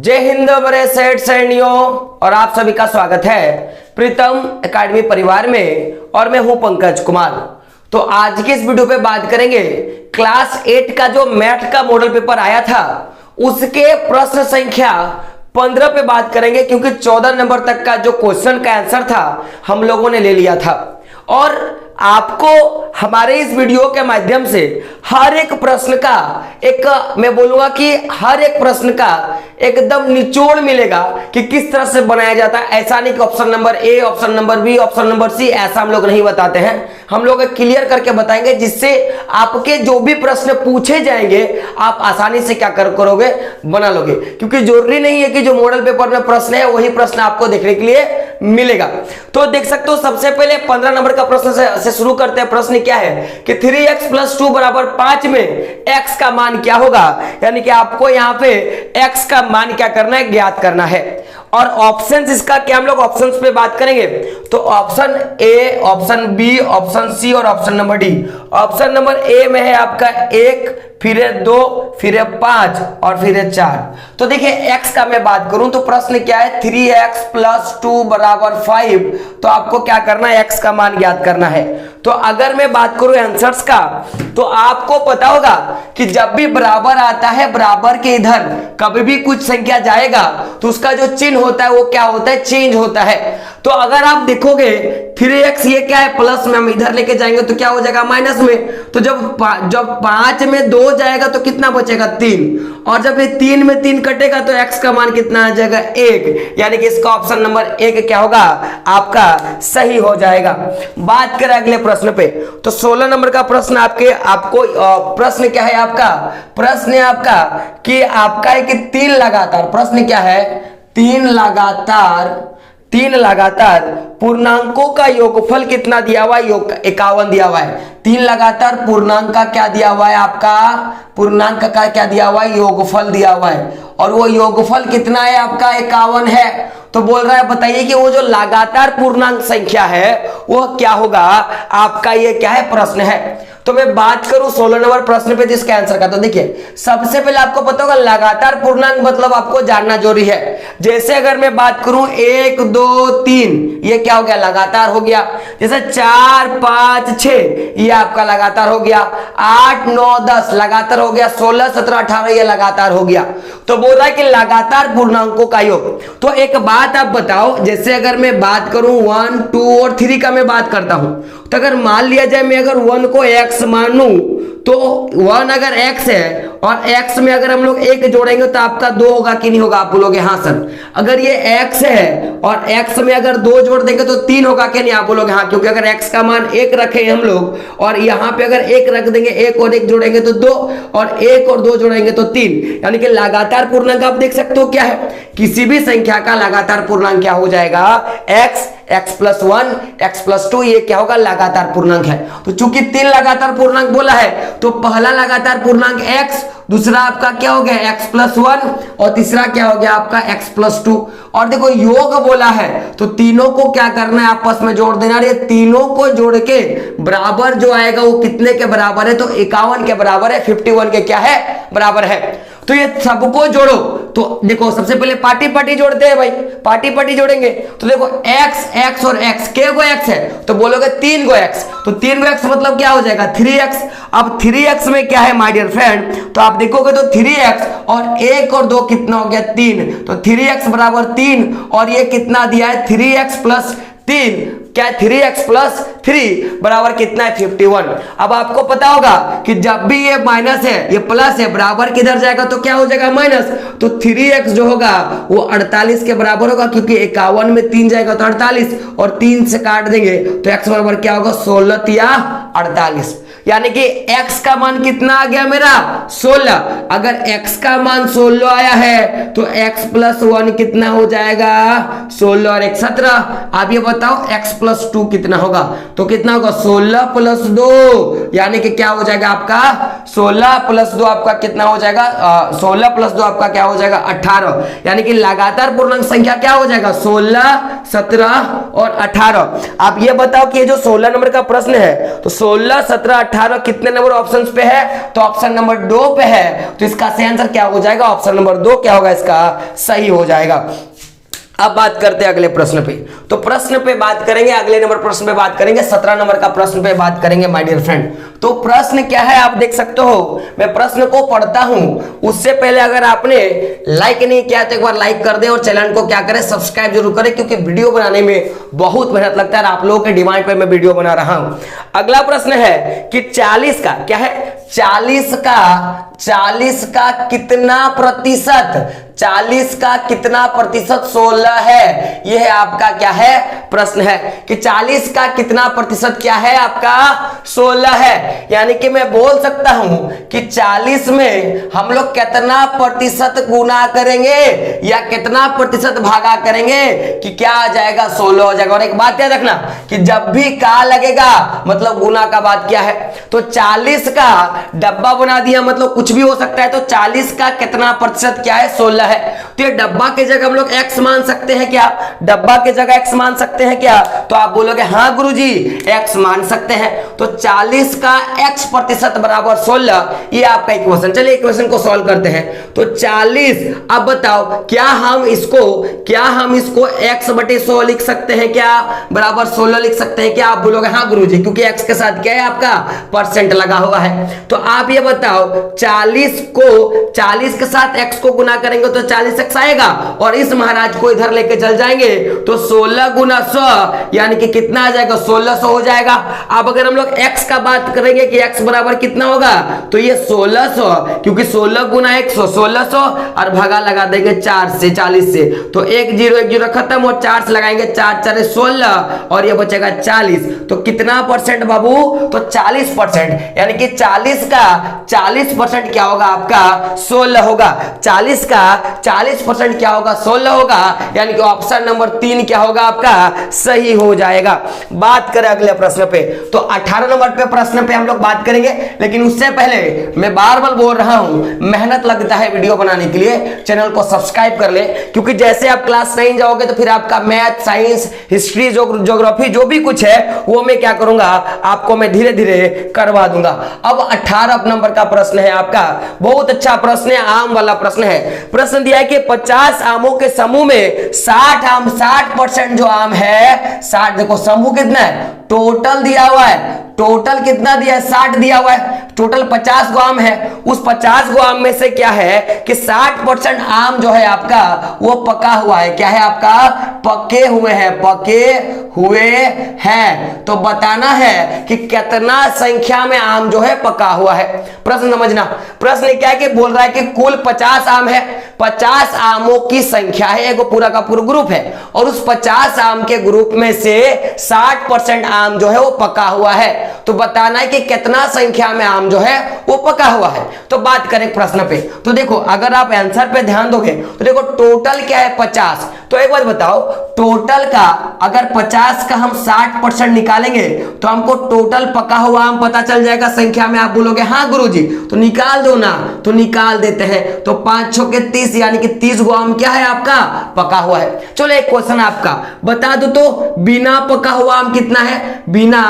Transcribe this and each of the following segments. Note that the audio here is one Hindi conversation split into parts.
जय हिंद बड़े सेठ सैनियों और आप सभी का स्वागत है प्रीतम एकेडमी परिवार में। और मैं हूं पंकज कुमार। तो आज की इस वीडियो पे बात करेंगे क्लास 8 का जो मैथ का मॉडल पेपर आया था उसके प्रश्न संख्या 15 पे बात करेंगे, क्योंकि 14 नंबर तक का जो क्वेश्चन का आंसर था हम लोगों ने ले लिया था। और आपको हमारे इस वीडियो के माध्यम से हर एक प्रश्न का मैं बोलूंगा कि हर एक प्रश्न का एकदम निचोड़ मिलेगा कि किस तरह से बनाया जाता है। ऐसा नहीं कि option number A, option number B, option number C, ऐसा हम लोग नहीं बताते हैं। हम लोग क्लियर करके बताएंगे जिससे आपके जो भी प्रश्न पूछे जाएंगे आप आसानी से क्या करोगे, बना लोगे। क्योंकि जरूरी नहीं है कि जो मॉडल पेपर में प्रश्न है वही प्रश्न आपको देखने के लिए मिलेगा। तो देख सकते हो सबसे पहले 15 नंबर का प्रश्न से शुरू करते हैं। प्रश्न क्या है कि 3x + 2 = 5 में x का मान क्या होगा। यानी कि आपको यहां पे x का मान क्या करना है, ज्ञात करना है। और ऑप्शंस इसका क्या, हम लोग ऑप्शंस पे बात करेंगे। तो option A, option B, option C और option number D. Option number A में है आपका 1, फिर है 2, फिर है 5 और फिर है 4। तो देखिए x का मैं बात करूं तो प्रश्न क्या है, 3x + 2 = 5। तो आपको क्या करना है, x का मान ज्ञात करना है। तो अगर मैं बात करूं आंसर्स का तो आपको पता होगा कि जब भी बराबर आता है, बराबर के इधर कभी भी कुछ संख्या जाएगा तो उसका जो चिन्ह होता है वो क्या होता है, चेंज होता है। तो अगर आप देखोगे 3x ये क्या है, प्लस में हम इधर लेके जाएंगे तो क्या हो जाएगा, माइनस में। तो जब 5 में 2 जाएगा तो कितना बचेगा, 3। और जब ये 3 में 3 कटेगा तो x का मान कितना आ जाएगा, 1। यानी कि इसका ऑप्शन नंबर 1 क्या होगा, आपका सही हो जाएगा। बात करें अगले प्रश्न पे तो 16 नंबर का प्रश्न आपको प्रश्न क्या है, आपका प्रश्न है आपका कि आपका है कि 3 लगातार, प्रश्न क्या है, 3 लगातार पूर्णांकों का योगफल कितना दिया हुआ है, 51 दिया हुआ है। 3 लगातार पूर्णांक का क्या दिया हुआ है, आपका पूर्णांक का क्या दिया हुआ है, योगफल दिया हुआ है। और वो योगफल कितना है, आपका 51 है। तो बोल रहा है बताइए कि वो जो लगातार पूर्णांक संख्या है वो क्या होगा, आपका ये क्या है, प्रश्न है। तो मैं बात करूं 16 नंबर प्रश्न पे जिसका आंसर का, तो देखिए सबसे पहले आपको पता होगा लगातार पूर्णांक मतलब आपको जानना जरूरी है। जैसे अगर मैं बात करूं 1, 2, 3 ये क्या हो गया, लगातार हो गया। जैसे 4, 5, 6 ये आपका लगातार हो गया। 8, 9, 10 लगातार हो गया। 16, 17, 18 ये लगातार हो गया। तो बोल रहा है कि लगातार पूर्णांकों का योग। तो एक बात आप बताओ, जैसे अगर मैं बात करूं 1, 2 और 3 का मैं बात करता हूं, तो अगर मान लिया जाए मैं अगर 1 को x मानूं तो 1 अगर x है और x में अगर हम लोग 1 जोड़ेंगे तो आपका 2 होगा कि नहीं होगा, आप बोलोगे हाँ सर। अगर ये x है और x में अगर 2 जोड़ देंगे तो 3 होगा कि नहीं, आप बोलोगे हाँ, क्योंकि अगर x का मान 1 रखे हम लोग और यहाँ पे अगर 1 रख देंगे, 1 और 1 जोड़ेंगे तो 2 और 1 और 2 जोड़ेंगे तो 3। यानी कि लगातार पूर्णांक आप देख सकते हो क्या है, किसी भी संख्या का लगातार पूर्णांक क्या हो जाएगा, x + 1, x + 2 ये क्या होगा, लगातार पूर्णांक है। तो चूंकि 3 लगातार पूर्णांक बोला है तो पहला लगातार पूर्णांक x, दूसरा आपका क्या हो गया x + 1 और तीसरा क्या हो गया आपका x + 2। और देखो योग बोला है तो तीनों को क्या करना है, आपस में जोड़ देना। ये तीनों को जोड़ के बराबर जो आएगा वो कितने के बराबर है, तो 51 के बराबर है, 51 के क्या है, बराबर है। तो ये सबको जोड़ो। तो देखो सबसे पहले पार्टी जोड़ते हैं भाई, पार्टी जोड़ेंगे तो देखो x और x, के गो x है तो बोलोगे 3 गो x। तो 3 गो x मतलब क्या हो जाएगा, 3x। अब 3x में क्या है माय डियर फ्रेंड, तो आप देखोगे तो 3x और 1 और 2 कितना हो गया, 3। तो 3x = 3 और ये कितना दिया है, 3x + 3 क्या है, 3x + 3 बराबर कितना है, 51। अब आपको पता होगा कि जब भी ये माइनस है, ये प्लस है, बराबर किधर जाएगा तो क्या हो जाएगा, माइनस। तो 3x जो होगा वो 48 के बराबर होगा, क्योंकि 51 में 3 जाएगा तो 48 और 3 से काट देंगे तो x बराबर क्या होगा, 16 या 48। यानी कि x का मान कितना आ गया मेरा, 16। अगर x का मान 16 आया है तो x + 1 कितना हो जाएगा, 16 और 1 17। आप ये बताओ x + 2 कितना होगा, तो कितना होगा, 16 + 2 यानी कि क्या हो जाएगा आपका, 16 + 2 आपका कितना हो जाएगा, 16 + 2 आपका क्या हो जाएगा, 18। यानी कि लगातार पूर्णांक संख्या क्या हो जाएगा, 16, 17 और 18। आप ये बताओ कि ये जो 16 नंबर का प्रश्न है तो 16, 17, 18 कितने नंबर ऑप्शन पे है? तो ऑप्शन नंबर 2 पे है। तो इसका सही आंसर क्या हो जाएगा? ऑप्शन नंबर 2 क्या होगा इसका? सही हो जाएगा। अब बात करते हैं अगले प्रश्न पे। तो प्रश्न पे बात करेंगे, अगले नंबर प्रश्न पे बात करेंगे, 17 नंबर का प्रश्न पे बात करेंगे माय डियर फ्रेंड। तो प्रश्न क्या है आप देख सकते हो। मैं प्रश्न को पढ़ता हूं, उससे पहले अगर आपने लाइक नहीं किया तो एक बार लाइक कर दे और चैनल को क्या करें, सब्सक्राइब जरूर करें, क्योंकि वीडियो बनाने में बहुत मेहनत लगता है और आप लोगों के डिमांड पे मैं वीडियो बना रहा हूं। अगला प्रश्न है कि 40 का क्या है? 40 का कितना प्रतिशत, 40 का कितना प्रतिशत 16 है? यह है आपका क्या है? प्रश्न है कि 40 का कितना प्रतिशत क्या है? आपका 16 है। यानी कि मैं बोल सकता हूं कि 40 में हम लोग कितना प्रतिशत गुना करेंगे या कितना प्रतिशत भागा करेंगे कि क्या आ जाएगा? 16 हो जाएगा। और एक बात याद रखना कि जब भी का लगेगा मतलब गुना का बात क्या है। तो 40 का डब्बा बना दिया मतलब कुछ भी हो सकता है। तो 40 का कितना प्रतिशत क्या है? 16 है। तो ये डब्बा के जगह हम लोग x मान सकते हैं क्या? डब्बा के जगह x मान सकते हैं क्या? तो आप बोलोगे हाँ गुरुजी x मान सकते हैं। तो 40 का x प्रतिशत बराबर 16, ये आपका इक्वेशन। चलिए इक्वेशन को सॉल्व करते हैं। तो 40, अब बताओ क्या हम इसको x बटे 100 लिख सकते हैं क्या? बराबर 16 लिख सकते हैं क्या? आप बोलोगे हाँ गुरुजी, क्योंकि x के साथ क्या है आपका? परसेंट लगा हुआ है। तो आप ये बताओ 40 के साथ x को गुना करेंगे तो 40x आएगा और इस महाराज को इधर लेके चल जाएंगे तो 16 गुना 100 यानी कि कितना आ जाएगा? 1600 हो जाएगा। अब अगर हम लोग x का बात करेंगे कि x बराबर कितना होगा, तो ये 1600, क्योंकि 16 गुना 100 1600 और भागा लगा देंगे 4 से 40 से, तो 1 0 खत्म और 4 से लगाएंगे 4 4 16 और ये बचेगा 40। तो कितना परसेंट बाबू? तो 40%। यानी कि 40 का 40% क्या होगा आपका? 16 होगा। 40 का 40% क्या होगा? 16 होगा। यानी कि ऑप्शन नंबर 3 क्या होगा आपका? सही हो जाएगा। बात करें अगले प्रश्न पे, तो 18 नंबर पे प्रश्न पे हम लोग बात करेंगे। लेकिन उससे पहले मैं बार बार बोल रहा हूं, मेहनत लगता है वीडियो बनाने के लिए, चैनल को सब्सक्राइब कर ले, क्योंकि जैसे आप क्लास 9 जाओगे तो फिर आपका मैथ, साइंस, हिस्ट्री, ज्योग्राफी जो भी कुछ है वो मैं क्या करूंगा, आपको मैं धीरे धीरे करवा दूंगा। अब 18 नंबर का प्रश्न है आपका, बहुत अच्छा प्रश्न है, आम वाला प्रश्न है। प्रश्न दिया है कि 50 आमों के समूह में 60% जो आम है, 60, देखो समूह कितना है, टोटल दिया हुआ है, टोटल कितना दिया है? 60 दिया हुआ है। टोटल 50 गो आम है, उस 50 गो आम में से क्या है कि 60% आम जो है आपका वो पका हुआ है। क्या है आपका? पके हुए हैं। तो बताना है कि कितना संख्या में आम जो है पका हुआ है। प्रश्न समझना, प्रश्न क्या है कि बोल रहा है कि कुल 50 आम है, 50 आमों की संख्या है, एक पूरा का पूरा ग्रुप है, और उस 50 आम के ग्रुप में से 60% आम जो है वो पका हुआ है। तो बताना है कि कितना संख्या में आम जो है वो पका हुआ है। तो बात करें प्रश्न पे, तो देखो अगर आप आंसर पे ध्यान दोगे तो देखो टोटल क्या है? 50। तो एक बात बताओ, टोटल का अगर 50 का हम 60% निकालेंगे तो हमको टोटल पका हुआ आम पता चल जाएगा संख्या में। आप बोलोगे हाँ गुरुजी, तो निकाल दो ना, तो निकाल देते हैं। तो 5 6 के 30 यानी कि 30 गो आम क्या है आपका? पका हुआ है। चलो एक क्वेश्चन आपका बता दो तो, बिना पका हुआ आम कितना है? बिना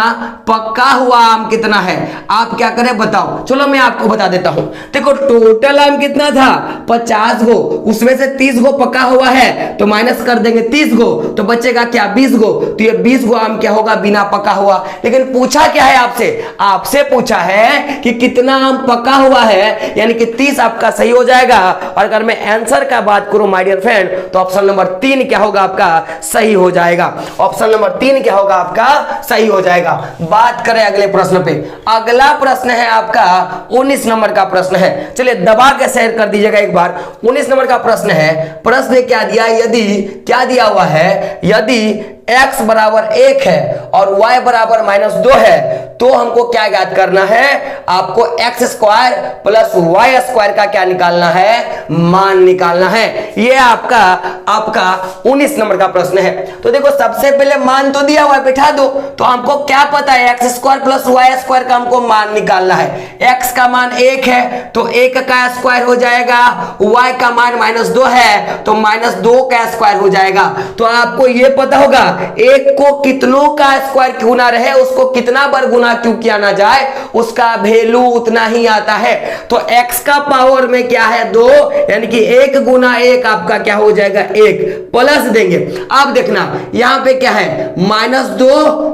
पका हुआ आम कितना है? आप क्या करें बताओ। चलो मैं आपको बता देता हूं। देखो टोटल आम कितना था? 50 गो, उसमें से 30 गो पका हुआ है तो माइनस कर देंगे 30 गो, तो बचेगा क्या? 20 गो। तो ये 20 गो आम क्या होगा? बिना पका हुआ। लेकिन पूछा क्या है आपसे? आपसे पूछा है कि कितना आम पका हुआ है, यानी कि 30 आपका सही हो जाएगा। और अगर मैं आंसर का बात करूं माय डियर फ्रेंड, तो ऑप्शन नंबर 3 क्या होगा आपका? सही हो जाएगा। ऑप्शन नंबर 3 क्या होगा आपका? सही हो जाएगा। बात करें अगले प्रश्न पे, अगला प्रश्न है आपका 19 नंबर का प्रश्न है। चलिए दबा के शेयर कर दीजिएगा एक बार। 19 नंबर का प्रश्न है। प्रश्न क्या दिया? यदि क्या दिया हुआ है? यदि x बराबर 1 है और y बराबर -2 है तो हमको क्या ज्ञात करना है? आपको x square plus y square का क्या निकालना है? मान निकालना है। ये आपका 19 नंबर का प्रश्न है। तो देखो सबसे पहले मान तो दिया हुआ है, बैठा दो। तो हमको क्या पता है? x square plus y square का हमको मान निकालना है। x का मान 1 है तो 1 का स्क्वायर हो जाएगा, y का मान -2 है तो -2 का स्क्वायर हो जाएगा। तो आपको ये पता होगा एक को कितनों का स्क्वायर क्यों ना रहे, उसको कितना बार गुना क्यों किया ना जाए, उसका वैल्यू उतना ही आता है। तो x का पावर में क्या है 2, यानी कि 1 गुना 1 आपका क्या हो जाएगा 1, प्लस देंगे। अब देखना यहां पे क्या है -2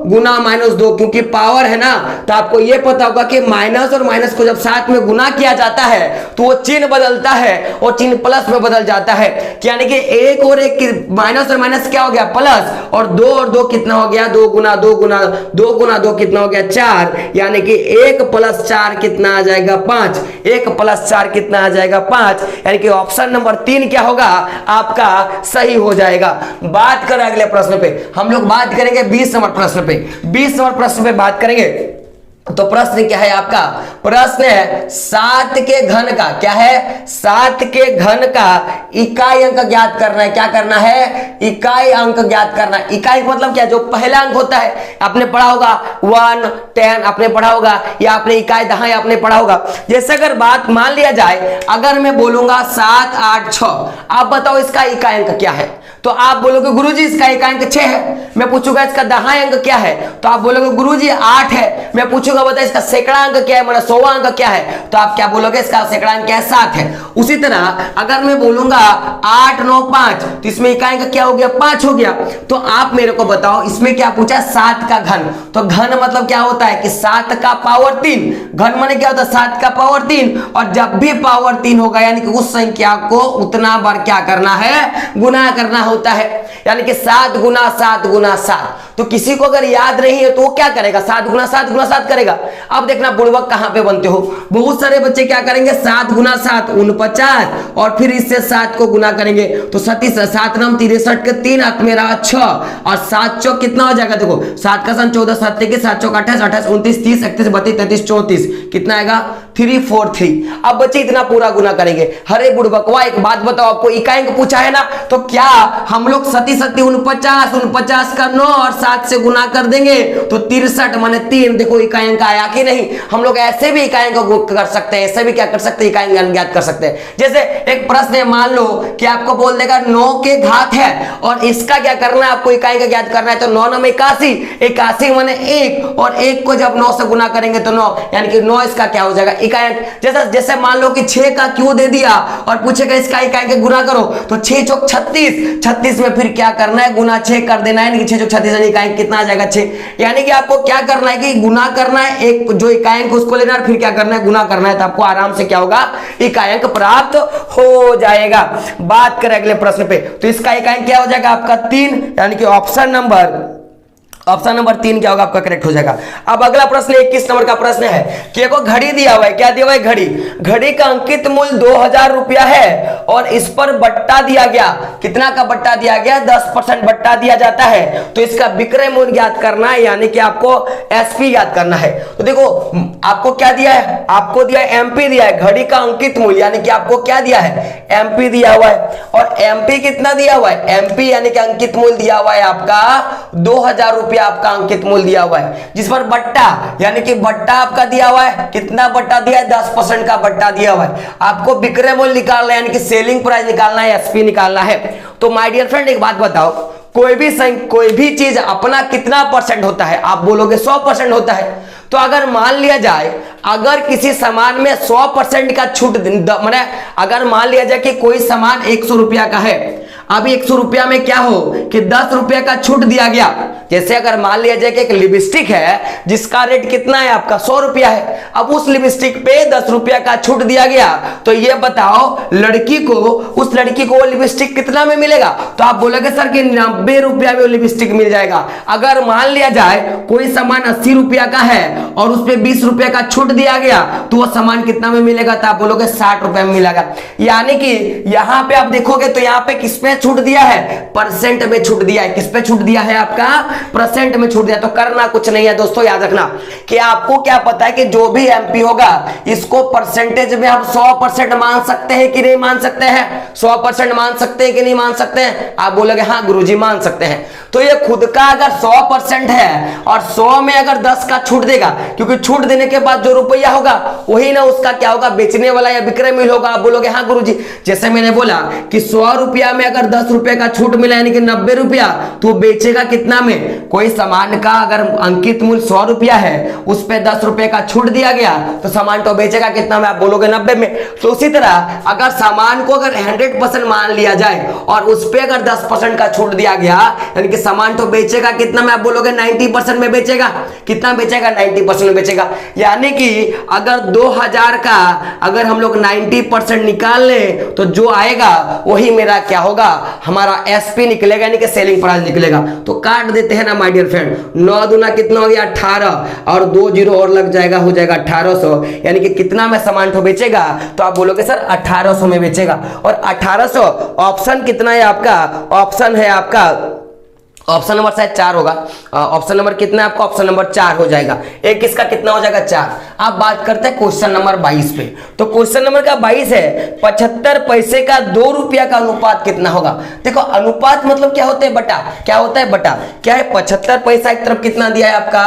गुना -2, क्योंकि पावर है ना, तो आपको यह पता होगा कि माइनस और माइनस को जब साथ में गुना किया जाता है तो वो चिन्ह बदलता है और चिन्ह प्लस में बदल जाता है, यानी कि 1 और 1 माइनस और माइनस क्या हो गया प्लस, और 2 और 2 कितना हो गया 2 गुना 2 गुना 2 गुना 2 कितना हो गया 4, यानी कि 1 + 4 कितना आ जाएगा 5, 1 + 4 कितना आ जाएगा 5, यानी कि ऑप्शन नंबर 3 क्या होगा आपका सही हो जाएगा। बात करें अगले प्रश्न पे, हम लोग बात करेंगे 20 नंबर प्रश्न पे। 20 नंबर प्रश्न पे बात करेंगे तो प्रश्न क्या है आपका, प्रश्न है 7 के घन का, क्या है 7 के घन का इकाई अंक ज्ञात करना है। क्या करना है, इकाई अंक ज्ञात करना है। इकाई मतलब क्या, जो पहला अंक होता है, आपने पढ़ा होगा 1 10 आपने पढ़ा होगा, या आपने इकाई दहाई आपने पढ़ा होगा। जैसे अगर बात मान लिया जाए, अगर मैं बोलूंगा 7 8 6, आप बताओ इसका इकाई अंक क्या है, तो आप बोलोगे गुरुजी इसका इकाई अंक 6 है। मैं पूछूंगा इसका दहाई अंक क्या है, तो आप बोलोगे गुरुजी 8 है। मैं पूछूंगा बता इसका सैकड़ा अंक क्या है, मतलब 100वां अंक क्या है, तो आप क्या बोलोगे इसका सैकड़ा अंक क्या है 7 है। उसी तरह अगर मैं बोलूंगा 8 9 5, तो इसमें इकाई अंक क्या हो गया 5 हो गया। तो आप मेरे को बताओ इसमें क्या पूछा 7 का घन, तो घन मतलब क्या होता है कि 7 का पावर 3, घन माने क्या होता है 7 का पावर 3, और जब भी पावर 3 होगा यानी कि उस संख्या को उतना बार क्या करना है गुना करना होता है, यानी कि 7 गुना 7 गुना 7। तो किसी को अगर याद नहीं है तो वो क्या करेगा 7 गुना 7 गुना 7 करेगा। अब देखना बुड़बक कहां पे बनते हो, बहुत सारे बच्चे क्या करेंगे 7 गुना 7 49, और फिर इससे 7 को गुना करेंगे तो 7 नाम 63 के 3 हाथ में रहा 6, और 7 चौक कितना हो जाएगा, देखो 7 का सन 14 7 के 7 चौक 28 28 29 30 31 32 33 34 कितना आएगा 343। अब बच्चे इतना पूरा गुना करेंगे। हरे बुड़बकवा एक बात बताओ, आपको इकाई अंक पूछा है ना, तो क्या हम लोग 37 49 का 9 और 7 से गुना कर देंगे तो 63 माने 3, देखो इकाई अंक आया कि नहीं। हम लोग ऐसे भी इकाई अंक कर सकते हैं, ऐसे भी क्या कर सकते हैं इकाई अंक ज्ञात कर सकते हैं। जैसे एक प्रश्न है, मान लो कि आपको बोल देगा 9 के घात है और इसका क्या करना है आपको इकाई अंक ज्ञात करना है, तो 9 9 81, 81 माने 1, और 1 को जब 9 से गुना करेंगे तो 9, यानी कि 9 इसका क्या हो जाएगा इकाई अंक। जैसे मान लो कि 6 का क्यों दे दिया और पूछेगा इसका इकाई अंक गुना करो, तो 6 चौक 36, 36 में फिर क्या करना है गुना 6 कर देना है, 6 चौक 36 इकाई कितना आ जाएगा 6। यानी कि आपको क्या करना है कि गुना करना है, एक जो इकाई अंक उसको लेना है, फिर क्या करना है गुना करना है, तो आपको आराम से क्या होगा इकाई अंक प्राप्त हो जाएगा। बात करें अगले प्रश्न पे, तो इसका इकाई अंक क्या हो जाएगा आपका 3, यानी कि ऑप्शन नंबर 3 क्या होगा आपका करेक्ट हो जाएगा। अब अगला प्रश्न 21 नंबर का प्रश्न है कि एक घड़ी दिया हुआ है, क्या दिया हुआ है घड़ी का अंकित मूल्य 2000 रुपया है और इस पर बट्टा दिया गया, कितना का बट्टा दिया गया 10% बट्टा दिया जाता है, तो इसका विक्रय मूल्य ज्ञात करना है, यानी कि आपको एसपी ज्ञात करना है। तो देखो आपको क्या दिया है, आपको दिया है एमपी दिया है, घड़ी का अंकित मूल्य यानी कि आपको क्या दिया है एमपी दिया हुआ है, और एमपी कितना दिया हुआ है एमपी यानी कि अंकित मूल्य दिया हुआ है आपका 2000 रुपया आपका अंकित मूल्य दिया हुआ है, जिस पर बट्टा यानी कि बट्टा आपका दिया हुआ है, कितना बट्टा दिया है 10% का बट्टा दिया हुआ है। आपको विक्रय मूल्य निकालना है यानी कि सेलिंग प्राइस निकालना है, एसपी निकालना है। तो माय डियर फ्रेंड एक बात बताओ, कोई भी चीज अपना कितना परसेंट होता है, आप बोलोगे 100% होता है। तो अगर मान लिया जाए अगर किसी सामान में 100% का छूट, माने अगर मान लिया जाए कि कोई सामान 100 रुपया का है, अभी 100 रुपया में क्या हो कि 10 रुपया का छूट दिया गया। जैसे अगर मान लिया जाए कि एक लिपस्टिक है जिसका रेट कितना है आपका 100 रुपया है, अब उस लिपस्टिक पे 10 रुपया का छूट दिया गया, तो ये बताओ उस लड़की को वो लिपस्टिक कितना में मिलेगा, तो आप बोलोगे सर कि 90 रुपया में वो लिपस्टिक मिल जाएगा। अगर मान लिया जाए कोई सामान 80 रुपया का है और उस पर 20 रुपया का छूट दिया गया, तो वो सामान कितना में मिलेगा, तो आप बोलोगे 60 रुपया में मिलेगा। यानी कि यहां पे आप देखोगे तो यहां पे किस पे छूट दिया है, परसेंट में छूट दिया है। किस पे छूट दिया है आपका परसेंट में छूट दिया। तो करना कुछ नहीं है दोस्तों, याद रखना कि आपको क्या पता है कि जो भी एमपी होगा इसको परसेंटेज में हम 100% मान सकते हैं कि नहीं मान सकते हैं, 100% मान सकते हैं कि नहीं मान सकते हैं, आप बोलोगे हाँ गुरुजी मान सकते हैं। तो ये खुद का अगर 100% है और 100 में अगर 10 का छूट देगा, क्योंकि छूट देने के बाद जो रुपया होगा वही ना उसका क्या होगा बेचने वाला या विक्रय मूल्य होगा, आप बोलोगे हाँ गुरुजी। जैसे मैंने बोला कि 100 रुपया में अगर अगर 10 रुपए का छूट मिला यानी कि 90 रुपया, तो बेचेगा कितना में? कोई सामान का अगर अंकित मूल्य 100 रुपया है, उस पे 10 रुपए का छूट दिया गया, तो सामान तो बेचेगा कितना में? आप बोलोगे 90 में। तो उसी तरह अगर सामान को अगर 100% मान लिया जाए और उस पे अगर 10% का छूट दिया गया, यानी कि सामान तो बेचेगा कितना में? आप बोलोगे 90% में बेचेगा। कितना बेचेगा? 90% में बेचेगा। यानी कि अगर 2000 का अगर हम लोग 90% निकाल ले तो जो आएगा वही मेरा क्या होगा? हमारा एसपी निकलेगा, यानी कि सेलिंग प्राइस निकलेगा। तो काट देते हैं ना माय डियर फ्रेंड। 9 दूना कितना हो गया? 18 और 2 जीरो और लग जाएगा, हो जाएगा 1800। यानी कि कितना में सामान तो बेचेगा? तो आप बोलोगे सर 1800 में बेचेगा। और 1800 ऑप्शन कितना है आपका? ऑप्शन है आपका ऑप्शन नंबर शायद 4 होगा। ऑप्शन नंबर कितना है आपका? ऑप्शन नंबर 4 हो जाएगा। एक इसका कितना हो जाएगा? 4। अब बात करते हैं क्वेश्चन नंबर 22 पे। तो क्वेश्चन नंबर का 22 है 75 पैसे का 2 रुपया का अनुपात कितना होगा? देखो अनुपात मतलब क्या होता है? बटा। क्या होता है? बटा। क्या है? 75 पैसा एक तरफ कितना दिया है आपका?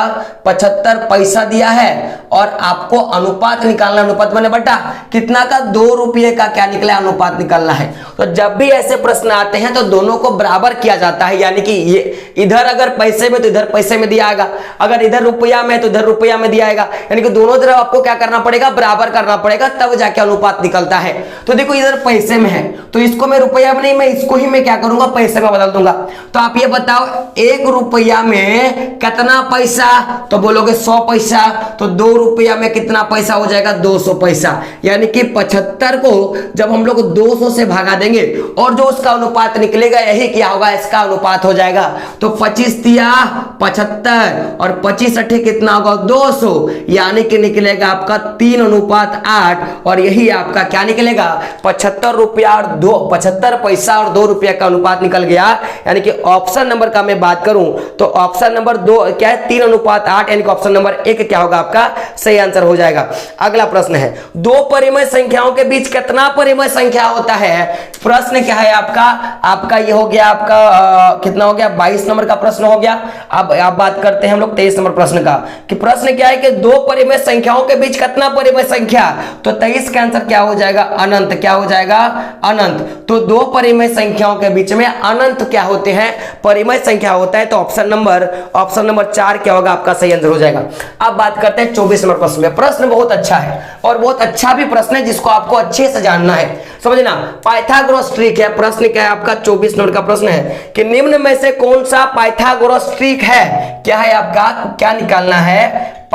75 पैसा दिया है और आपको अनुपात निकालना, अनुपात माने बटा कितना का? 2 रुपये का क्या निकला? अनुपात निकालना है। तो जब भी ऐसे प्रश्न आते हैं तो दोनों को बराबर किया जाता है, यानी कि ये इधर अगर पैसे में तो इधर पैसे में दिया आएगा, अगर इधर रुपया में तो इधर रुपया में दिया आएगा, यानी कि दोनों तरफ आपको क्या करना पड़ेगा? बराबर करना पड़ेगा, तब जाके अनुपात निकलता है। तो देखो इधर पैसे में है तो इसको मैं रुपया में नहीं, मैं इसको ही मैं क्या करूंगा? पैसे में बदल दूंगा। तो आप ये बताओ 1 रुपया में कितना पैसा? तो बोलोगे 100 पैसा। तो 2 रुपया में कितना पैसा हो जाएगा? 200 पैसा। यानी कि 75 को जब हम लोग 200 से भागा देंगे और जो उसका अनुपात निकलेगा यही क्या होगा? इसका अनुपात हो जाएगा। तो 25 दिया 75 और 25 अठे कितना होगा? 200। यानी कि निकलेगा आपका 3:8 और यही आपका क्या निकलेगा? 75 रुपया और 75 पैसा और 2 रुपया का अनुपात निकल गया। यानी कि ऑप्शन नंबर का मैं बात करूं तो ऑप्शन नंबर 2 क्या है? 3:8, यानी कि ऑप्शन नंबर 1 क्या होगा? आपका सही आंसर हो जाएगा। अगला प्रश्न है 2 परिमेय संख्याओं के बीच कितना परिमेय संख्या होता है? प्रश्न क्या है आपका? आपका ये हो गया आपका कितना हो गया? 22 नंबर का प्रश्न हो गया। अब आप बात करते हैं हम लोग 23 नंबर प्रश्न का, कि प्रश्न क्या है कि 2 परिमेय संख्याओं के बीच कितना परिमेय संख्या? तो 23 का आंसर क्या हो जाएगा? अनंत। क्या हो जाएगा? अनंत। तो 2 परिमेय संख्याओं के बीच में अनंत क्या होते हैं? परिमेय संख्या होता है। तो ऑप्शन नंबर 4 क्या होगा? आपका सही आंसर हो जाएगा। अब बात करते हैं 24 नंबर प्रश्न में। प्रश्न बहुत अच्छा है और बहुत अच्छा भी प्रश्न है जिसको आपको अच्छे से जानना है, समझना। पाइथागोरस ट्रिक है। प्रश्न क्या है आपका? 24 नंबर का प्रश्न है कि निम्न में से कौन सा पाइथागोरस ट्रिक है? क्या है आपका? क्या निकालना है?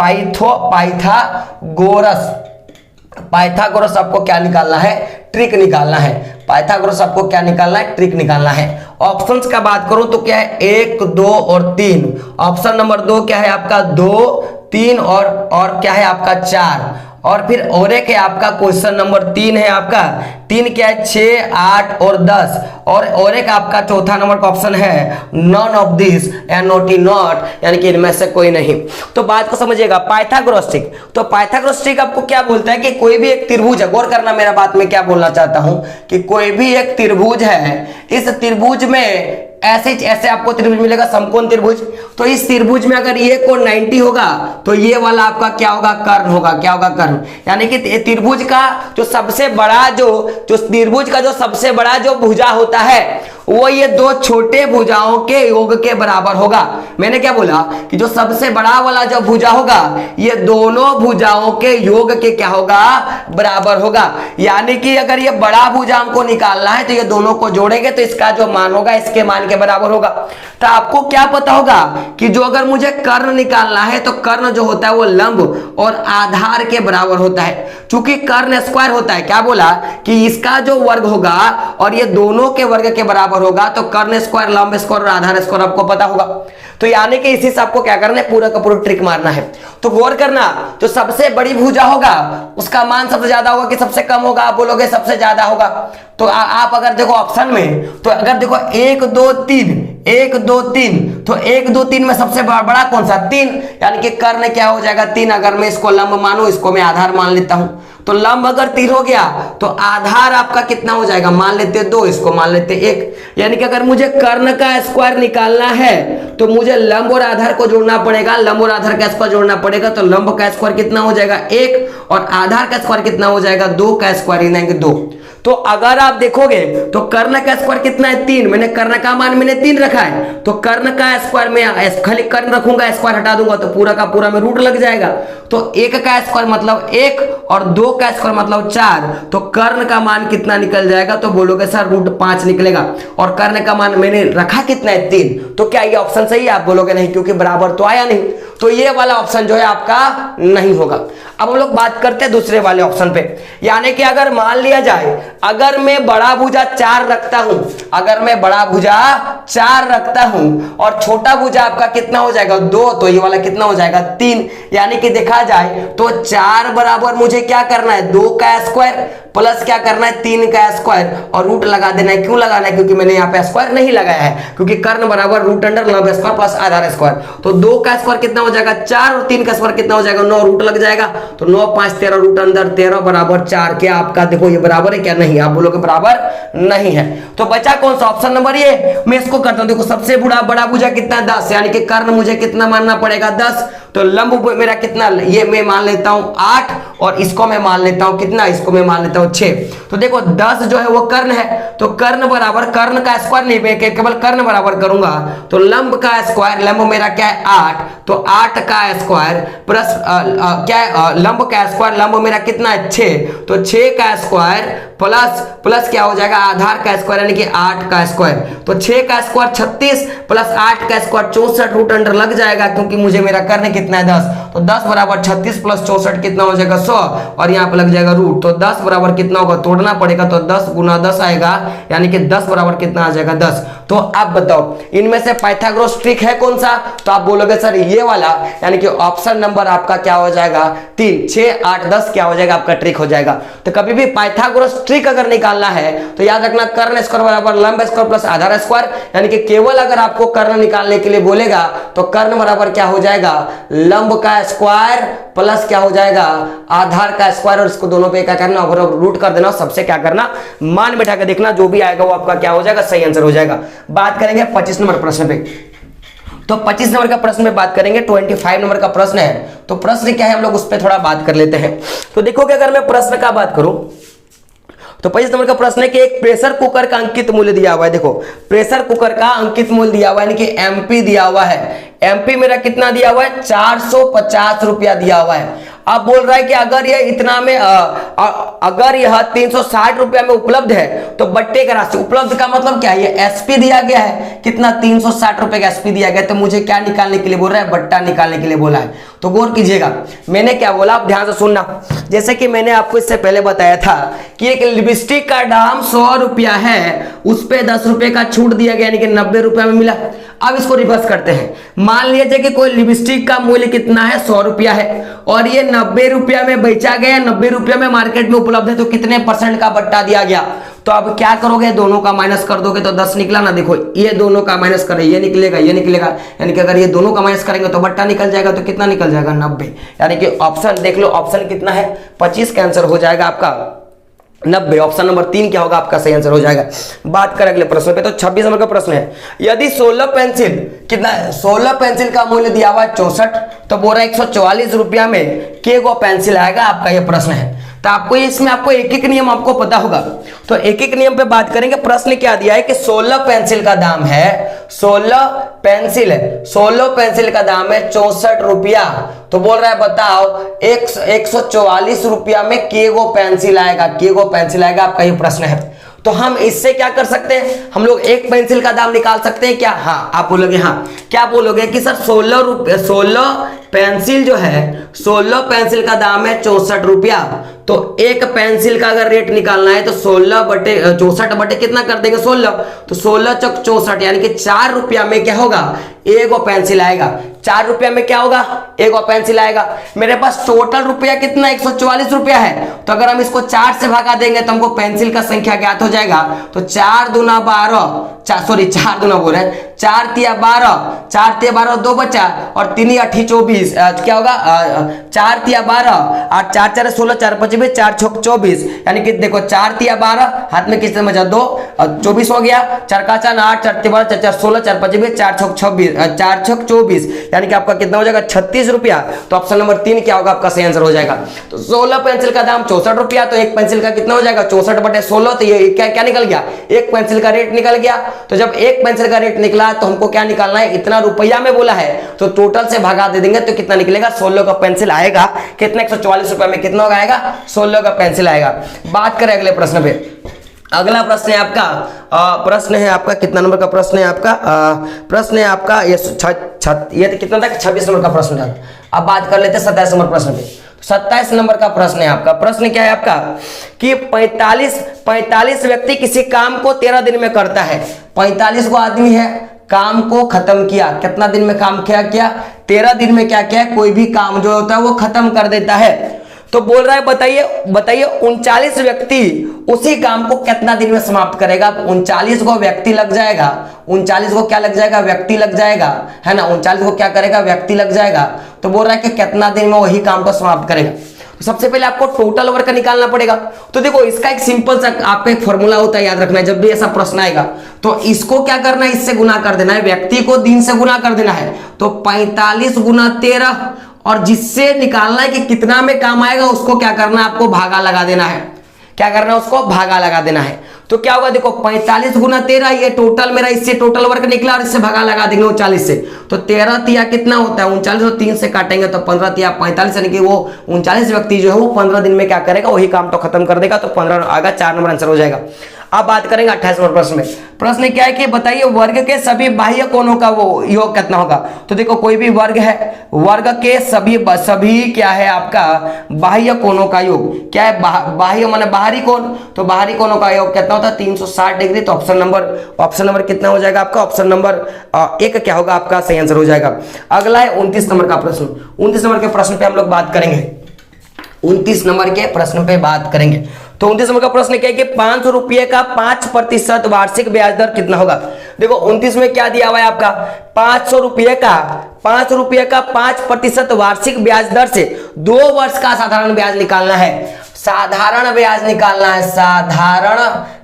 पाइथागोरस आपको क्या निकालना है? ट्रिक निकालना है। पाइथागोरस आपको क्या निकालना है? ट्रिक निकालना है। ऑप्शंस का बात करूं तो क्या है? 1, 2 और 3। ऑप्शन नंबर 2 क्या है आपका? 2, 3 और क्या है आपका? 4। और फिर और एक है आपका क्वेश्चन नंबर 3 है आपका 3 क्या है? 6, 8 और 10। और एक आपका चौथा नंबर का ऑप्शन है none of this and not, यानी कि इनमें से कोई नहीं। तो बात को समझिएगा। पाइथागोरस ट्रिक, तो पाइथागोरस ट्रिक आपको क्या बोलता है कि कोई भी एक त्रिभुज है, गौर करना मेरा बात में क्या बोलना चाहता हूं कि कोई भी एक त्रिभुज है, इस त्रिभुज में ऐसे आपको त्रिभुज मिलेगा, समकोण त्रिभुज। तो इस त्रिभुज में अगर ये कोण 90 होगा तो ये वाला आपका क्या होगा? कर्ण होगा। क्या होगा? कर्ण। यानी कि त्रिभुज का जो सबसे बड़ा जो त्रिभुज का जो सबसे बड़ा जो भुजा होता है वो ये 2 छोटे भुजाओं के योग के बराबर होगा। मैंने क्या बोला कि जो सबसे बड़ा वाला जो भुजा होगा ये दोनों भुजाओं के योग के क्या होगा? बराबर होगा। यानी कि अगर ये बड़ा भुजा हमको निकालना है तो ये दोनों को जोड़ेंगे तो इसका जो मान होगा इसके मान के बराबर होगा। तो आपको क्या पता होगा कि जो अगर मुझे कर्ण निकालना है तो कर्ण जो होता है वो लंब और आधार के बराबर होता है। चूंकि कर्ण स्क्वायर होता है, क्या बोला कि इसका जो वर्ग होगा और ये दोनों के वर्ग के बराबर होगा, तो कर्ण स्क्वायर, लंब स्क्वायर और आधार स्क्वायर आपको पता होगा। तो यानी कि इसी से आपको क्या करना है? पूरा का पूरा ट्रिक मारना है। तो गौर करना, जो सबसे बड़ी भुजा होगा उसका मान सबसे ज्यादा होगा कि सबसे कम होगा? आप बोलोगे सबसे ज्यादा होगा। तो आप अगर देखो ऑप्शन में, तो अगर देखो 1, 2, 3, 1, 2, 3, तो 1, 2, 3 में सबसे बड़ा कौन सा? 3। यानी कि कर्ण क्या हो जाएगा? 3। अगर मैं इसको लंब मानू, इसको मैं आधार मान लेता हूं, तो लंब अगर 3 हो गया तो आधार आपका कितना हो जाएगा? मान लेते 2, इसको मान लेते 1। यानी कि अगर मुझे कर्ण का स्क्वायर निकालना है तो मुझे लंब और आधार को जोड़ना पड़ेगा, लंब और आधार का स्क्वायर जोड़ना पड़ेगा। तो लंब का स्क्वायर कितना हो जाएगा? 1 और आधार का स्क्वायर कितना हो जाएगा? 2 का स्क्वायर, यानी कि 2। तो अगर आप देखोगे तो कर्ण का स्क्वायर कितना है 3, मैंने कर्ण का मान मैंने 3 रखा है, तो कर्ण का स्क्वायर में खाली कर्ण रखूंगा, स्क्वायर हटा दूंगा तो पूरा का पूरा में रूट लग जाएगा। तो 1 का स्क्वायर मतलब 1 और 2 का स्क्वायर मतलब 4, तो कर्ण का मान कितना निकल जाएगा, तो बोलोगे सर √5 निकलेगा। और कर्ण का मान मैंने रखा कितना है 3, तो क्या ये ऑप्शन सही है? आप बोलोगे नहीं, क्योंकि बराबर तो आया नहीं, तो ये वाला ऑप्शन जो है आपका नहीं होगा। अब हम लोग बात करते हैं दूसरे वाले ऑप्शन पे, यानी कि अगर मान लिया जाए अगर मैं बड़ा भुजा 4 रखता हूं, अगर मैं बड़ा भुजा 4 रखता हूं और छोटा भुजा आपका कितना हो जाएगा 2, तो ये वाला कितना हो जाएगा 3। यानी कि देखा जाए तो 4 बराबर मुझे क्या करना है 2 का स्क्वायर प्लस क्या करना है 3 का स्क्वायर और रूट लगा देना है। क्यों लगाना है? क्योंकि मैंने यहाँ पे स्क्वायर नहीं लगाया है, क्योंकि कर्ण बराबर रूट अंडर लंब स्क्वायर प्लस आधार स्क्वायर। तो 2 का स्क्वायर कितना हो जाएगा 4 और 3 का स्क्वायर कितना हो जाएगा 9, रूट लग जाएगा। तो 9 5 13 रूट अंदर 13 बराबर 4। क्या आपका देखो ये बराबर है क्या? नहीं, आप बोलोगे बराबर नहीं है। तो बचा कौन सा ऑप्शन नंबर ये, मैं इसको करता हूं। देखो सबसे बड़ा भुजा कितना 10, यानी कि कर्ण मुझे कितना मानना पड़ेगा 10, तो लंब मेरा कितना, ये मैं मान लेता हूं 8 और इसको मैं मान लेता हूं कितना, इसको मैं मान लेता हूं 6। तो देखो 10 जो है वो कर्ण है, तो कर्ण बराबर कर्ण का स्क्वायर नहीं, मैं केवल कर्ण बराबर करूंगा, तो लंब का स्क्वायर, लंब मेरा क्या है 8, तो 8 का स्क्वायर प्लस क्या है लंब का स्क्वायर, लंब मेरा कितना है 6, तो 6 का स्क्वायर प्लस क्या हो जाएगा आधार का स्क्वायर यानी कि 8 का स्क्वायर। तो 6 का स्क्वायर 36 प्लस 8 का स्क्वायर 64, रूट अंडर लग जाएगा क्योंकि मुझे मेरा कर्ण कितना है 10, तो 10 बराबर 36 प्लस 64 कितना हो जाएगा 100 और यहाँ पे लग जाएगा रूट। तो 10 बराबर कितना होगा, तोड़ना पड़ेगा, तो 10 गुना 10 आएगा, यानी कि 10 बराबर कितना आ जाएगा 10। तो आप बताओ इनमें से पाइथागोरस ट्रिक है कौन सा? तो आप बोलोगे सर ये वाला, यानी कि ऑप्शन नंबर आपका क्या हो जाएगा 3, 6 8 10 क्या हो जाएगा आपका ट्रिक हो जाएगा। तो कभी भी पाइथागोरस ट्रिक अगर निकालना है तो याद रखना कर्ण स्क्वायर बराबर लंब स्क्वायर प्लस आधार स्क्वायर, यानी कि केवल अगर आपको कर्ण निकालने के लिए बोलेगा तो कर्ण बराबर क्या हो जाएगा लंब का स्क्वायर प्लस क्या हो जाएगा आधार का स्क्वायर, और इसको दोनों पे क्या करना और रूट कर देना, सबसे क्या करना मान बैठा के देखना, जो भी आएगा वो आपका क्या हो जाएगा सही आंसर हो जाएगा। बात करेंगे 25 नंबर प्रश्न पे। तो 25 नंबर का प्रश्न में बात करेंगे, 25 नंबर का प्रश्न है, तो प्रश्न क्या है हम लोग उस पर थोड़ा बात कर लेते हैं। तो देखो कि अगर मैं प्रश्न का बात करूं तो 25 नंबर का प्रश्न है कि एक प्रेशर कुकर का अंकित मूल्य दिया हुआ है। देखो प्रेशर कुकर का अंकित मूल्य दिया हुआ है, यानी कि एमपी दिया हुआ है। एमपी मेरा कितना दिया हुआ है 450 रुपया दिया हुआ है। अब बोल रहा है कि अगर यह इतना में अगर यह 360 रुपया में उपलब्ध है तो बट्टे का राशि, उपलब्ध का मतलब क्या है, ये एसपी दिया गया है कितना 360 रुपए का एसपी दिया गया, तो मुझे क्या निकालने के लिए बोल रहा है बट्टा निकालने के लिए बोला है। तो गौर कीजिएगा मैंने क्या बोला, आप ध्यान से सुनना। जैसे कि मैंने आपको इससे पहले बताया था कि एक लिपस्टिक का दाम 100 रुपया है, उस पर 10 रुपए का छूट दिया गया यानी कि 90 रुपया में मिला। अब इसको रिवर्स करते हैं, मान लीजिए कि कोई लिपस्टिक का मूल्य कितना है 100 रुपया है और ये 90 रुपया में बेचा गया, 90 रुपया में मार्केट में उपलब्ध है, तो कितने % का बट्टा दिया गया। तो अब क्या करोगे, दोनों का माइनस कर दोगे तो 10 निकला ना। देखो ये दोनों का माइनस करें, ये निकलेगा ये निकलेगा, यानी कि अगर ये दोनों का माइनस करेंगे तो बट्टा निकल जाएगा, तो कितना निकल जाएगा 90, यानी कि ऑप्शन देख लो ऑप्शन कितना है 25 का आंसर हो जाएगा आपका 90। ऑप्शन नंबर 3 क्या होगा आपका सही आंसर हो जाएगा। बात करें अगले प्रश्न पे, तो 26 नंबर का प्रश्न है, यदि 16 पेंसिल कितना है 16 पेंसिल का मूल्य दिया हुआ है 64, तो बोल रहा है 144 रुपया में के गो पेंसिल आएगा, आपका ये प्रश्न है। तो आपको इसमें आपको एक एक नियम आपको पता होगा, तो एक एक नियम पे बात करेंगे। प्रश्न क्या दिया है कि 16 पेंसिल का दाम है, 16 पेंसिल है, 16 पेंसिल का दाम है 64 रुपया, तो बोल रहा है बताओ 144 रुपया में के गो पेंसिल आएगा, के गो पेंसिल आएगा, आपका ये प्रश्न है। तो हम इससे क्या कर सकते हैं, हम लोग एक पेंसिल का दाम निकाल सकते हैं क्या? हाँ, आप बोलोगे हाँ, क्या बोलोगे कि सर 16 पेंसिल जो है 16 पेंसिल का दाम है 64 रुपया, तो एक पेंसिल का अगर रेट निकालना है तो 16 बटे 64 बटे कितना कर देंगे 16, तो 16 चौक 64 यानी कि 4 रुपया में क्या होगा एगो पेंसिल आएगा। 4 रुपया में क्या होगा एगो पेंसिल आएगा। मेरे पास टोटल रुपया कितना 144 रुपया है, तो अगर हम इसको 4 से भगा देंगे तो हमको पेंसिल का संख्या ज्ञात हो जाएगा। तो 4 दूना 12 4 दूना बोल रहे हैं 4 तिया 12, 4 तिया 12 2 बचा और 3 8 24, क्या होगा 4 तिया 12 8 4 4 16 4 5 4 6 24, यानी कि देखो 4 तिया 12 हाथ में किससे बचा 2 24 हो गया, 4 का 4 8 4 तिया 12 4 4 16 4 5 4 6 26 4 6 24, यानी कि आपका कितना हो जाएगा 36 रुपया। तो ऑप्शन नंबर 3 क्या होगा आपका सही आंसर हो जाएगा। तो 16 पेंसिल का दाम 64 रुपया, तो एक पेंसिल का कितना हो जाएगा 64/16। तो ये क्या क्या निकल गया, एक पेंसिल का रेट निकल गया। तो जब एक पेंसिल का रेट निकला तो हमको क्या निकालना है, इतना रुपया में बोला है तो टोटल से भागा दे देंगे तो कितना निकलेगा, 16 का पेंसिल आएगा कितना, 144 रुपए में कितना आएगा, 16 का पेंसिल आएगा। बात करें अगले प्रश्न पे। अगला प्रश्न है आपका कितना नंबर का प्रश्न है आपका, प्रश्न है आपका ये ये कितना था, 26 नंबर का प्रश्न था। अब बात कर लेते हैं 27 नंबर प्रश्न पे। 27 नंबर का प्रश्न है आपका, प्रश्न क्या है आपका कि 45 व्यक्ति किसी काम को 13 दिन में करता है। 45 को आदमी है, काम को खत्म किया, कितना दिन में काम किया, 13 दिन में क्या क्या है, कोई भी काम जो होता है वो खत्म कर देता है। तो बोल रहा है बताइए 39 व्यक्ति उसी काम को कितना दिन में समाप्त करेगा। 39 को व्यक्ति लग जाएगा, 39 को क्या लग जाएगा, व्यक्ति लग जाएगा, है ना। 39 को क्या करेगा, व्यक्ति लग जाएगा। तो बोल रहा है कि कितना दिन में वही काम को समाप्त करेगा। तो सबसे पहले आपको टोटल वर्क निकालना पड़ेगा। तो देखो इसका एक सिंपल सा आपका एक फॉर्मूला होता है, याद रखना है। जब भी ऐसा प्रश्न आएगा तो इसको क्या करना है, इससे गुना कर देना है, व्यक्ति को दिन से गुना कर देना है। तो 45 गुना 13, और जिससे निकालना है कि कितना में काम आएगा उसको क्या करना है, आपको भागा लगा देना है। क्या करना है, उसको भागा लगा देना है। तो क्या होगा, देखो 45 गुना 13, ये टोटल मेरा, इससे टोटल वर्क निकला और इससे भागा लगा देंगे 39 से। तो 13 तिया कितना होता है 39, तो 3 से काटेंगे तो 15 तिया 45, यानी कि वो 39 व्यक्ति जो है वो 15 दिन में क्या करेगा, वही काम तो खत्म कर देगा। तो 15 आगा 4 नंबर आंसर हो जाएगा। अब बात करेंगे 28 नंबर प्रश्न में। प्रश्न क्या है कि बताइए वर्ग के सभी बाह्य कोणों का वो योग कितना होगा। तो देखो कोई भी वर्ग है, वर्ग के सभी क्या है आपका बाह्य कोणों का योग क्या है, बाह्य माने बाहरी कोण। तो बाहरी कोणों का योग कितना होता है 360 डिग्री। तो ऑप्शन नंबर कितना हो जाएगा आपका, ऑप्शन नंबर 1 क्या होगा आपका सही आंसर हो जाएगा। अगला है 29 नंबर का प्रश्न। 29 नंबर के प्रश्न पे हम लोग बात करेंगे। 29 नंबर के प्रश्न पे बात करेंगे। तो 29 नंबर का प्रश्न क्या है कि 500 रुपये का 5% वार्षिक ब्याज दर कितना होगा। देखो 29 में क्या दिया हुआ है आपका, 500 रुपये का 5% वार्षिक ब्याज दर से 2 वर्ष का साधारण ब्याज निकालना है। साधारण ब्याज निकालना है, साधारण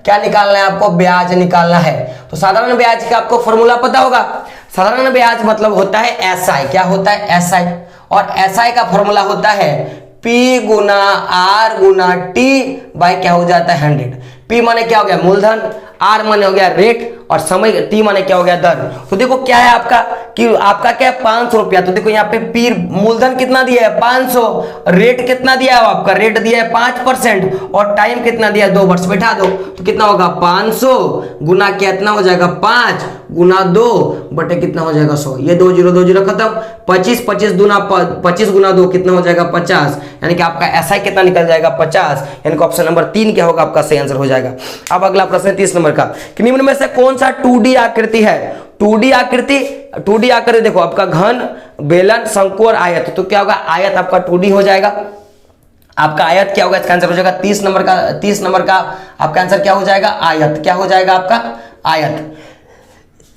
क्या निकालना है आपको, ब्याज निकालना है। तो साधारण ब्याज का आपको फॉर्मूला पता होगा। साधारण ब्याज मतलब होता है एसआई। क्या होता है, एसआई। और एसआई का फॉर्मूला होता है P गुना R गुना T बाय क्या हो जाता है 100। P माने क्या हो गया मूलधन, R माने हो गया रेट, और समय, T माने क्या हो गया दर। तो देखो क्या है आपका कि आपका क्या है 500 रुपया। तो देखो यहाँ पे P मूलधन कितना दिया है 500, रेट कितना दिया है आपका, रेट दिया है 5%, और टाइम कितना दिया है 2 वर्ष। बैठा दो तो कितना होगा 500 गुना कितना हो जाएगा 5 गुना 2 बटे कितना हो जाएगा 100। ये 2 0 2 0 खत्म। 25 गुना 2 कितना हो जाएगा 50, यानी कि आपका एसआई कितना निकल जाएगा 50, यानी कि ऑप्शन नंबर 3 क्या होगा आपका सही आंसर हो जाएगा। अब अगला प्रश्न 30 नंबर का कि निम्न में से कौन सा 2D आकृति है। 2D आकृति देखो आपका घन, बेलन, शंकु और आयत। तो क्या होगा, आयत आपका 2D हो जाएगा। आपका आयत क्या होगा, इसका आंसर हो जाएगा 30 नंबर का आपका आंसर क्या हो जाएगा, आयत। क्या हो जाएगा आपका आयत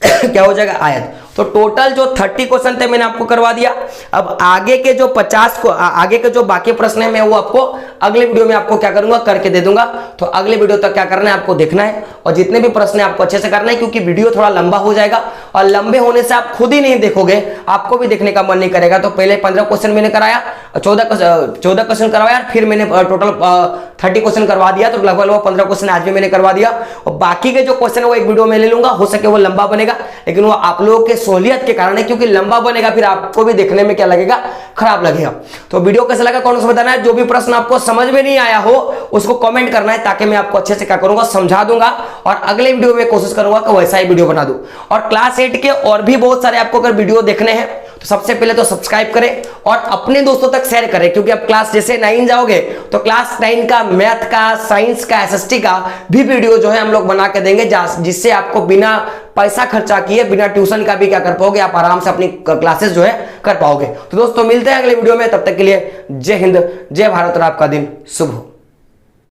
क्या हो जाएगा आयत। तो टोटल जो 30 क्वेश्चन थे मैंने आपको करवा दिया। अब आगे के जो 50 को आगे के जो बाकी प्रश्न है मैं वो आपको अगले वीडियो में आपको क्या करूंगा, करके दे दूंगा। तो अगले वीडियो तक क्या करना है आपको देखना है, और जितने भी प्रश्न है आपको अच्छे से करना है, क्योंकि वीडियो थोड़ा लंबा हो जाएगा और लंबे होने से आप खुद ही नहीं देखोगे, आपको भी देखने का मन नहीं करेगा। तो पहले 15 क्वेश्चन मैंने कराया, 14 क्वेश्चन करवाया, फिर मैंने टोटल 30 क्वेश्चन करवा दिया। तो लगभग 15 क्वेश्चन आज भी मैंने करवा दिया, और बाकी के जो क्वेश्चन है वो एक वीडियो में ले लूंगा। हो सके वो लंबा बनेगा, लेकिन वो आप लोगों के सहूलियत के कारण है, क्योंकि लंबा बनेगा फिर आपको भी देखने में क्या लगेगा, खराब लगेगा। तो वीडियो कैसा लगा कौन सा बताना है। जो भी प्रश्न आपको समझ में नहीं आया हो उसको कमेंट करना है, ताकि मैं आपको अच्छे से क्या करूंगा, समझा दूंगा, और अगले वीडियो में कोशिश करूंगा कि वैसा ही वीडियो बना दूं। और क्लास 8 के और भी बहुत सारे आपको अगर वीडियो देखने हैं तो सबसे पहले तो सब्सक्राइब करें और अपने दोस्तों तक शेयर करें, क्योंकि अब क्लास जैसे 9 जाओगे तो क्लास 9 का मैथ का, साइंस का, एसएसटी का भी वीडियो जो है हम लोग बना के देंगे, जिससे आपको बिना पैसा खर्चा किए, बिना ट्यूशन का भी क्या कर पाओगे, आप आराम से अपनी क्लासेस जो है कर पाओगे। तो दोस्तों मिलते हैं अगले वीडियो में, तब तक के लिए जय हिंद, जय भारत और आपका दिन शुभ हो।